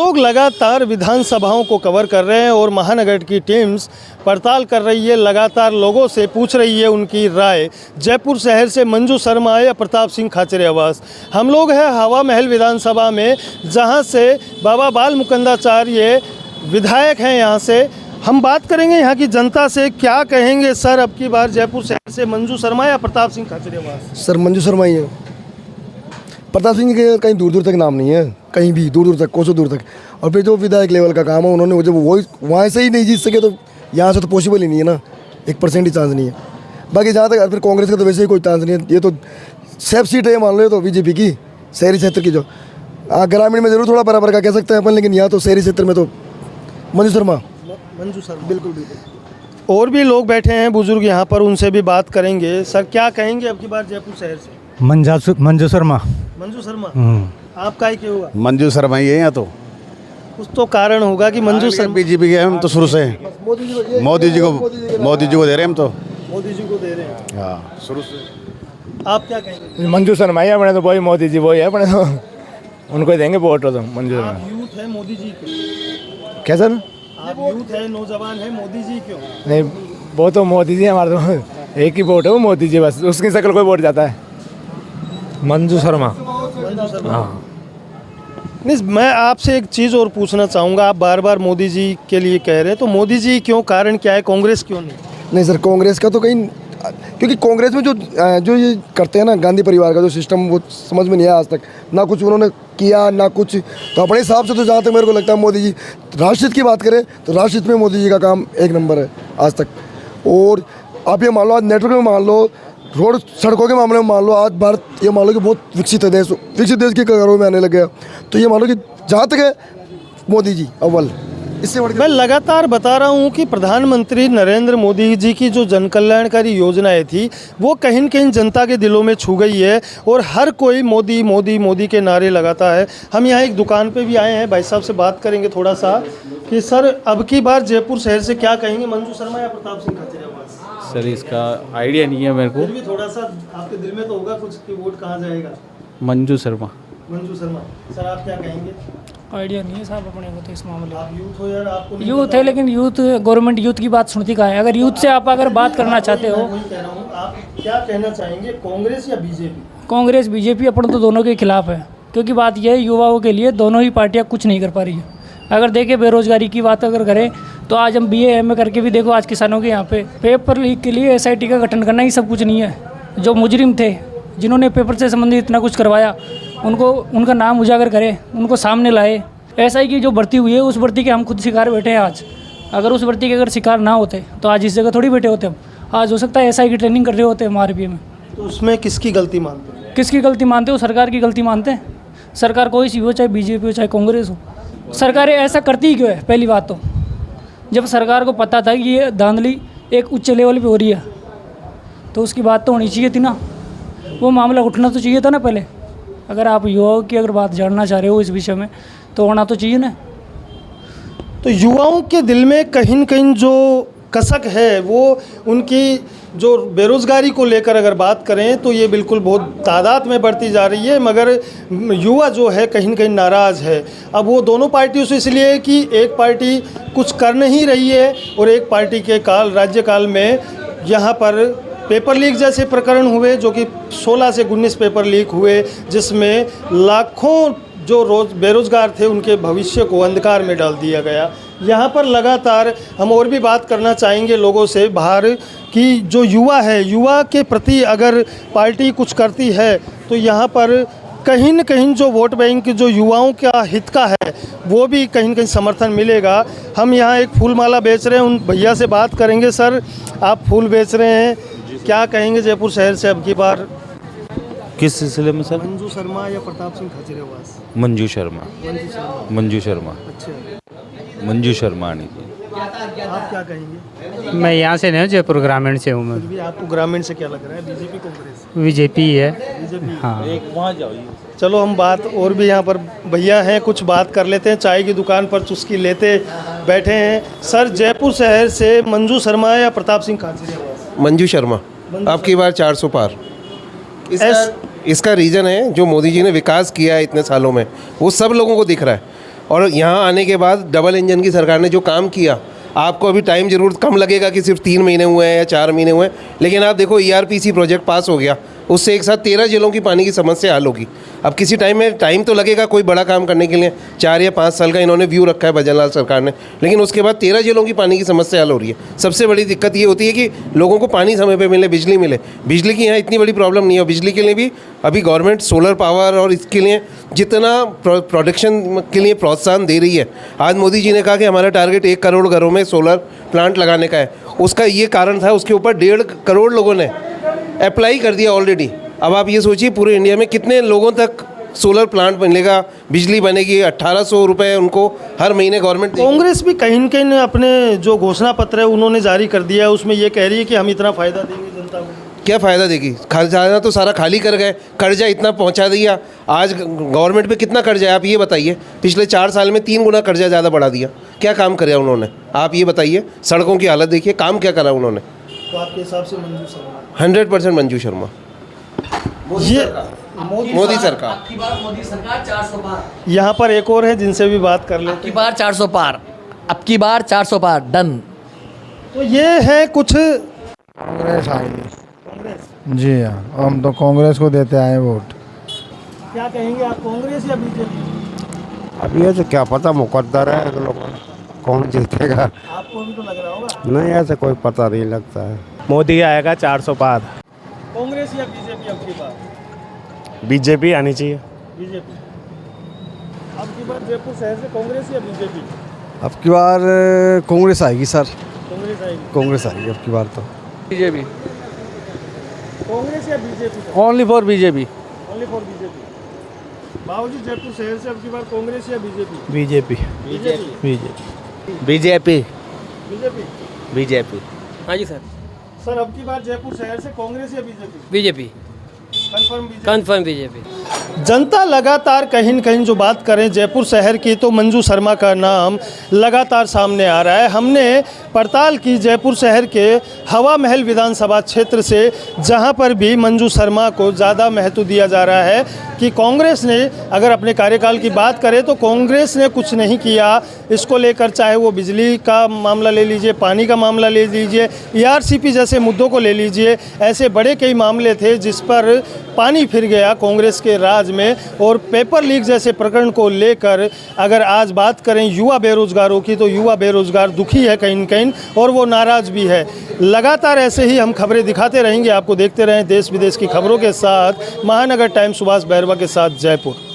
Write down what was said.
लोग लगातार विधानसभाओं को कवर कर रहे हैं और महानगर की टीम्स पड़ताल कर रही है, लगातार लोगों से पूछ रही है उनकी राय। जयपुर शहर से मंजू शर्मा या प्रताप सिंह खाचरियावास। हम लोग हैं हवा महल विधानसभा में, जहां से बाबा बाल मुकुंदाचार्य विधायक हैं। यहाँ से हम बात करेंगे यहाँ की जनता से, क्या कहेंगे सर अब की बार जयपुर शहर से मंजू शर्मा या प्रताप सिंह खाचरियावास? सर मंजू शर्मा ही है। प्रताप सिंह के कहीं दूर दूर तक नाम नहीं है, कहीं भी दूर दूर तक, कोसों दूर तक। और फिर जो विधायक लेवल का काम है उन्होंने, जब वो वहाँ से ही नहीं जीत सके तो यहाँ से तो पॉसिबल ही नहीं है ना, 1% ही चांस नहीं है। बाकी जहाँ तक फिर कांग्रेस का तो वैसे ही कोई चांस नहीं है। ये तो सेफ सीट है मान लो, तो बीजेपी की शहरी क्षेत्र की। जो ग्रामीण में जरूर थोड़ा बराबर का कह सकते हैं अपन, लेकिन यहाँ तो शहरी क्षेत्र में तो मंजू शर्मा बिल्कुल। और भी लोग बैठे हैं बुजुर्ग यहाँ पर, उनसे भी बात करेंगे। सर क्या कहेंगे अब की बार जयपुर शहर से? मंजू शर्मा। मंजू शर्मा, आपका ही क्यों हुआ? मंजू शर्मा ही है यहाँ तो। कुछ तो कारण होगा कि मंजू शर्मा। बीजेपी के हम तो शुरू से मोदी जी को दे रहे हैं हम तो। मोदी जी को दे रहे हैं, हाँ शुरू से। आप क्या कहेंगे? मंजू शर्मा ही अपने तो, वही मोदी जी वही है अपने तो, उनको ही देंगे वोट। तो मंजू शर्मा। आप यूथ है, मोदी जी क्यों? क्या सर? आप यूथ है, नौजवान है, मोदी जी क्यों? नहीं, वो तो मोदी जी हमारे तो एक ही वोट है, वो मोदी जी बस, उसकी शक्ल कोई वोट जाता है। मंजू शर्मा। हाँ। नहीं, मैं आपसे एक चीज़ और पूछना चाहूँगा। आप बार बार मोदी जी के लिए कह रहे हैं, तो मोदी जी क्यों? कारण क्या है? कांग्रेस क्यों नहीं? नहीं सर, कांग्रेस का तो कहीं, क्योंकि कांग्रेस में जो ये करते हैं ना, गांधी परिवार का जो सिस्टम, वो समझ में नहीं आया आज तक। ना कुछ उन्होंने किया ना कुछ। तो अपने हिसाब से तो जहाँ तक मेरे को लगता है मोदी जी, राष्ट्रहित की बात करें तो राष्ट्रहित में मोदी जी का काम एक नंबर है आज तक। और आप ये मान लो, आज नेटवर्क में मान लो, रोड सड़कों के मामले में मान लो, आज भारत ये मान लो कि बहुत विकसित है देश, विकसित देश के कगारों में आने लग गया। तो ये मान लो कि जहाँ तक है मोदी जी अव्वल। इससे मैं लगातार बता रहा हूँ कि प्रधानमंत्री नरेंद्र मोदी जी की जो जन कल्याणकारी योजनाएं थी, वो कहीं न कहीं जनता के दिलों में छू गई है और हर कोई मोदी मोदी मोदी के नारे लगाता है। हम यहाँ एक दुकान पे भी आए हैं, भाई साहब से बात करेंगे थोड़ा सा कि सर अब की बार जयपुर शहर से क्या कहेंगे, मंजू शर्मा या प्रताप सिंह खाचरियावास? सर इसका आइडिया नहीं है मेरे को। फिर भी थोड़ा सा आपके दिल में तो होगा कुछ कि वोट कहाँ जाएगा? मंजू शर्मा। मंजू शर्मा। सर आप क्या कहेंगे? आइडिया नहीं है साहब अपने को तो इस मामले में। आप यूथ हो यार, आपको नहीं यूथ पता? है, लेकिन यूथ गवर्नमेंट यूथ की बात सुनती कहाँ है? अगर यूथ से आप अगर बात करना चाहते हो, मैं वही कह रहा हूँ, आप क्या कहना चाहेंगे, कांग्रेस या बीजेपी? कांग्रेस बीजेपी अपन तो दोनों के खिलाफ है। क्योंकि बात यह है, युवाओं के लिए दोनों ही पार्टियां कुछ नहीं कर पा रही है। अगर देखें बेरोजगारी की बात अगर करें तो आज हम BA MA करके भी देखो, आज किसानों के यहाँ पे पेपर लीक के लिए SIT का गठन करना ही सब कुछ नहीं है। जो मुजरिम थे, जिन्होंने पेपर से संबंधित इतना कुछ करवाया, उनको उनका नाम उजागर करें, उनको सामने लाए। SI की जो भर्ती हुई है, उस भर्ती के हम खुद शिकार बैठे हैं आज। अगर उस भर्ती के अगर शिकार ना होते तो आज इस जगह थोड़ी बैठे होते हम। आज हो सकता है SI की ट्रेनिंग कर रहे होते हम RBA में। तो उसमें किसकी गलती मानते हैं? किसकी गलती मानते हो? सरकार की गलती मानते हैं। सरकार कोई सी हो, चाहे BJP हो चाहे कांग्रेस हो, सरकारें ऐसा करती ही क्यों है? पहली बात तो, जब सरकार को पता था कि ये धांधली एक उच्च लेवल पे हो रही है, तो उसकी बात तो होनी चाहिए थी ना, वो मामला उठना तो चाहिए था ना पहले। अगर आप युवाओं की अगर बात जानना चाह रहे हो इस विषय में, तो होना तो चाहिए ना। तो युवाओं के दिल में कहीं न कहीं जो कसक है, वो उनकी जो बेरोज़गारी को लेकर अगर बात करें तो ये बिल्कुल बहुत तादाद में बढ़ती जा रही है, मगर युवा जो है कहीं न कहीं नाराज़ है। अब वो दोनों पार्टियों से इसलिए कि एक पार्टी कुछ कर नहीं रही है और एक पार्टी के राज्यकाल में यहाँ पर पेपर लीक जैसे प्रकरण हुए, जो कि 16 से 19 पेपर लीक हुए, जिसमें लाखों जो बेरोज़गार थे उनके भविष्य को अंधकार में डाल दिया गया। यहाँ पर लगातार हम और भी बात करना चाहेंगे लोगों से बाहर कि जो युवा है, युवा के प्रति अगर पार्टी कुछ करती है तो यहाँ पर कहीं न कहीं जो वोट बैंक जो युवाओं का हित का है, वो भी कहीं न कहीं समर्थन मिलेगा। हम यहाँ एक फूल माला बेच रहे हैं, उन भैया से बात करेंगे। सर आप फूल बेच रहे हैं, क्या कहेंगे जयपुर शहर से अब की बार? किस सिलसिले में सर? मंजू शर्मा या प्रताप सिंह खाचरियावास? मंजू शर्मा। मंजू शर्मा। अच्छा, मंजू शर्मा आनी चाहिए। आप क्या कहेंगे? मैं यहाँ से नहीं हूँ, जयपुर ग्रामीण से हूँ मैं। फिर भी आपको ग्रामीण से क्या लग रहा है, बीजेपी कांग्रेस? BJP है। बीजेपी। हाँ। वहाँ जाओ। चलो हम बात, और भी यहाँ पर भैया हैं, कुछ बात कर लेते हैं। चाय की दुकान पर चुस्की लेते बैठे हैं। सर जयपुर शहर से मंजू शर्मा या प्रताप सिंह खाचरियावास? मंजू शर्मा। आपकी बार 400 पार। इसका रीज़न है जो मोदी जी ने विकास किया है इतने सालों में, वो सब लोगों को दिख रहा है। और यहाँ आने के बाद डबल इंजन की सरकार ने जो काम किया, आपको अभी टाइम ज़रूर कम लगेगा कि सिर्फ 3 महीने हुए हैं या 4 महीने हुए हैं, लेकिन आप देखो ERPC प्रोजेक्ट पास हो गया, उससे एक साथ 13 जिलों की पानी की समस्या हल होगी। अब किसी टाइम में टाइम तो लगेगा कोई बड़ा काम करने के लिए, 4 या 5 साल का इन्होंने व्यू रखा है भजनलाल सरकार ने, लेकिन उसके बाद 13 जिलों की पानी की समस्या हल हो रही है। सबसे बड़ी दिक्कत ये होती है कि लोगों को पानी समय पे मिले, बिजली मिले। बिजली की यहाँ इतनी बड़ी प्रॉब्लम नहीं है। बिजली के लिए भी अभी गवर्नमेंट सोलर पावर और इसके लिए जितना प्रोडक्शन के लिए प्रोत्साहन दे रही है, आज मोदी जी ने कहा कि हमारा टारगेट 1 करोड़ घरों में सोलर प्लांट लगाने का है। उसका ये कारण था, उसके ऊपर 1.5 करोड़ लोगों ने अप्लाई कर दिया ऑलरेडी। अब आप ये सोचिए पूरे इंडिया में कितने लोगों तक सोलर प्लांट बनेगा, बिजली बनेगी। 1800 रुपये उनको हर महीने गवर्नमेंट देगी। कांग्रेस भी कहीं न कहीं अपने जो घोषणा पत्र है उन्होंने जारी कर दिया है, उसमें ये कह रही है कि हम इतना फ़ायदा देंगे जनता को। क्या फ़ायदा देगी? खजाना तो सारा खाली कर गए, कर्जा इतना पहुंचा दिया। आज गवर्नमेंट पे कितना कर्जा है आप ये बताइए। पिछले 4 साल में 3 गुना कर्जा ज़्यादा बढ़ा दिया। क्या काम कराया उन्होंने आप ये बताइए। सड़कों की हालत देखिए, काम क्या करा उन्होंने। तो आपके हिसाब से मंजू शर्मा 100% मंजू शर्मा। ये मोदी सरकार। आपकी बार मोदी सरकार 400 पार। यहाँ पर एक और है जिनसे भी बात कर लेते आपकी बार 400 पार। आपकी बार 400 पार डन। तो ये है कुछ कांग्रेस आएगी जी हाँ, हम तो कांग्रेस को देते आए वोट। क्या कहेंगे आप, कांग्रेस या बीजेपी? अब ये तो क्या पता, मुकद्दर है लोग कौन जीतेगा। आपको भी तो लग रहा होगा। नहीं, ऐसे कोई पता नहीं लगता है। मोदी आएगा 400 पार। कांग्रेस या बीजेपी अब की बार? बीजेपी आनी चाहिए। बीजेपी। अब की बार जयपुर शहर से कांग्रेस या बीजेपी? अब की बार कांग्रेस आएगी सर, कांग्रेस आएगी। कांग्रेस आएगी अब की बार तो। बीजेपी। कांग्रेस या BJP? Only for BJP. Only for BJP. बावजूद जयपुर शहर से अब की बार कांग्रेस या BJP? BJP BJP. BJP BJP. BJP. BJP. हाँ जी सर। सर अब की बार जयपुर शहर से कांग्रेस या BJP? BJP. Confirm BJP. Confirm BJP. जनता लगातार कहीं न कहीं जो बात करें जयपुर शहर की, तो मंजू शर्मा का नाम लगातार सामने आ रहा है। हमने पड़ताल की जयपुर शहर के हवा महल विधानसभा क्षेत्र से, जहां पर भी मंजू शर्मा को ज़्यादा महत्व दिया जा रहा है कि कांग्रेस ने, अगर अपने कार्यकाल की बात करें तो कांग्रेस ने कुछ नहीं किया इसको लेकर। चाहे वो बिजली का मामला ले लीजिए, पानी का मामला ले लीजिए, ERCP जैसे मुद्दों को ले लीजिए, ऐसे बड़े कई मामले थे जिस पर पानी फिर गया कांग्रेस के राज में। और पेपर लीक जैसे प्रकरण को लेकर अगर आज बात करें युवा बेरोजगारों की, तो युवा बेरोजगार दुखी है कहीं न कहीं, और वो नाराज़ भी है। लगातार ऐसे ही हम खबरें दिखाते रहेंगे आपको। देखते रहें देश विदेश की खबरों के साथ महानगर टाइम्स, सुभाष बैरवा के साथ, जयपुर।